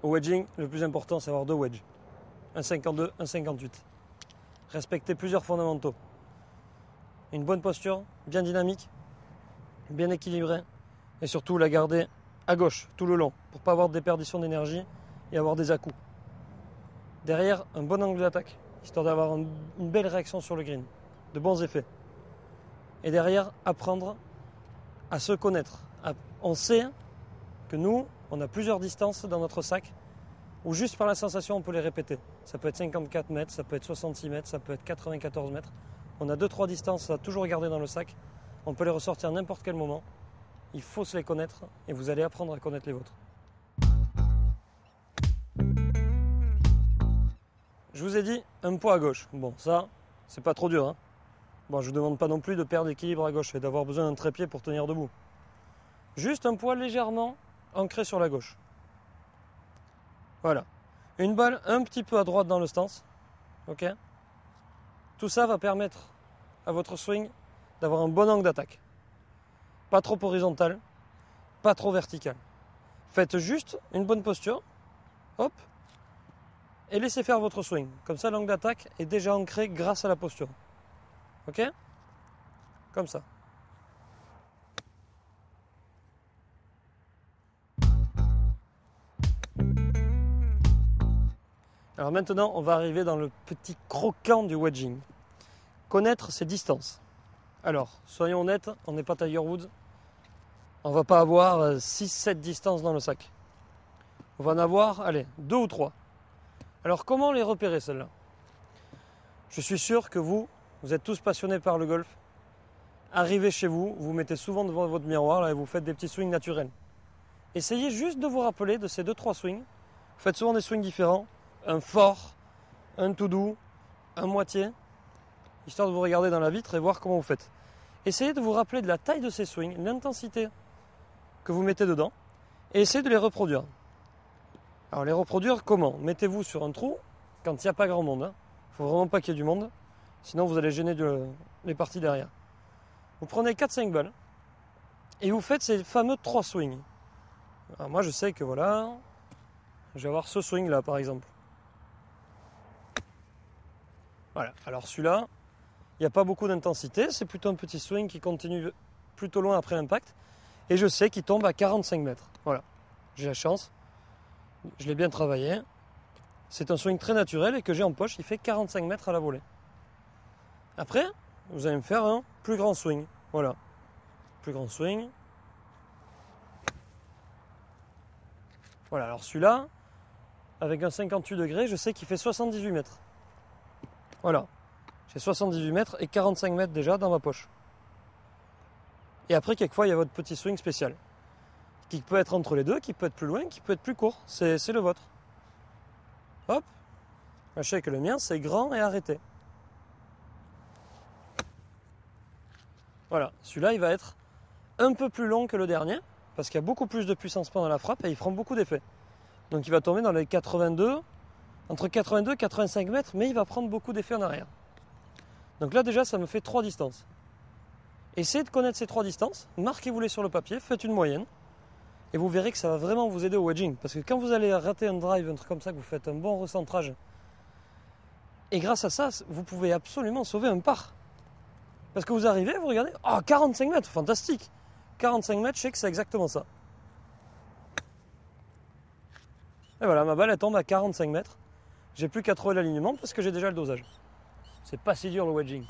Au wedging, le plus important, c'est avoir deux wedges. Un 52, un 58. Respectez plusieurs fondamentaux. Une bonne posture, bien dynamique, bien équilibrée. Et surtout, la garder à gauche, tout le long, pour ne pas avoir de déperdition d'énergie et avoir des à-coups. Derrière, un bon angle d'attaque, histoire d'avoir une belle réaction sur le green, de bons effets. Et derrière, apprendre à se connaître. On sait que nous, on a plusieurs distances dans notre sac, où juste par la sensation, on peut les répéter. Ça peut être 54 mètres, ça peut être 66 mètres, ça peut être 94 mètres. On a 2-3 distances à toujours garder dans le sac. On peut les ressortir à n'importe quel moment. Il faut se les connaître et vous allez apprendre à connaître les vôtres. Je vous ai dit un poids à gauche. Bon, ça, c'est pas trop dur. Bon, je ne vous demande pas non plus de perdre l'équilibre à gauche et d'avoir besoin d'un trépied pour tenir debout. Juste un poids légèrement ancré sur la gauche. Voilà. Une balle un petit peu à droite dans le stance. Ok. Tout ça va permettre à votre swing d'avoir un bon angle d'attaque. Pas trop horizontal, pas trop vertical. Faites juste une bonne posture. Hop. Et laissez faire votre swing. Comme ça, l'angle d'attaque est déjà ancré grâce à la posture. Ok? Comme ça. Alors maintenant, on va arriver dans le petit croquant du wedging. Connaître ses distances. Alors, soyons honnêtes, on n'est pas Tiger Woods. On ne va pas avoir 6-7 distances dans le sac. On va en avoir, allez, 2 ou 3. Alors comment les repérer celles-là? Je suis sûr que vous êtes tous passionnés par le golf. Arrivez chez vous, vous mettez souvent devant votre miroir là, et vous faites des petits swings naturels. Essayez juste de vous rappeler de ces 2-3 swings. Vous faites souvent des swings différents. Un fort, un tout doux, un moitié. Histoire de vous regarder dans la vitre et voir comment vous faites. Essayez de vous rappeler de la taille de ces swings, l'intensité que vous mettez dedans. Et essayez de les reproduire. Alors les reproduire comment? Mettez-vous sur un trou quand il n'y a pas grand monde. Il ne faut vraiment pas qu'il y ait du monde. Sinon vous allez gêner les parties derrière. Vous prenez 4-5 balles et vous faites ces fameux 3 swings. Alors moi je sais que voilà, je vais avoir ce swing là par exemple. Voilà, alors celui-là, il n'y a pas beaucoup d'intensité, c'est plutôt un petit swing qui continue plutôt loin après l'impact. Et je sais qu'il tombe à 45 mètres. Voilà, j'ai la chance, je l'ai bien travaillé. C'est un swing très naturel et que j'ai en poche, il fait 45 mètres à la volée. Après, vous allez me faire un plus grand swing. Voilà, plus grand swing. Voilà, alors celui-là, avec un 58 degrés, je sais qu'il fait 78 mètres. Voilà, j'ai 78 mètres et 45 mètres déjà dans ma poche. Et après, quelquefois, il y a votre petit swing spécial, qui peut être entre les deux, qui peut être plus loin, qui peut être plus court. C'est le vôtre. Hop, sachez que le mien, c'est grand et arrêté. Voilà, celui-là, il va être un peu plus long que le dernier, parce qu'il y a beaucoup plus de puissance pendant la frappe et il prend beaucoup d'effet. Donc il va tomber dans les 82, entre 82 et 85 mètres, mais il va prendre beaucoup d'effet en arrière. Donc là déjà, ça me fait 3 distances. Essayez de connaître ces 3 distances, marquez-vous-les sur le papier, faites une moyenne, et vous verrez que ça va vraiment vous aider au wedging. Parce que quand vous allez rater un drive, un truc comme ça, que vous faites un bon recentrage, et grâce à ça, vous pouvez absolument sauver un par. Parce que vous arrivez, vous regardez, oh 45 mètres, fantastique. 45 mètres, je sais que c'est exactement ça. Et voilà, ma balle, elle tombe à 45 mètres. J'ai plus qu'à trouver l'alignement parce que j'ai déjà le dosage. C'est pas si dur le wedging.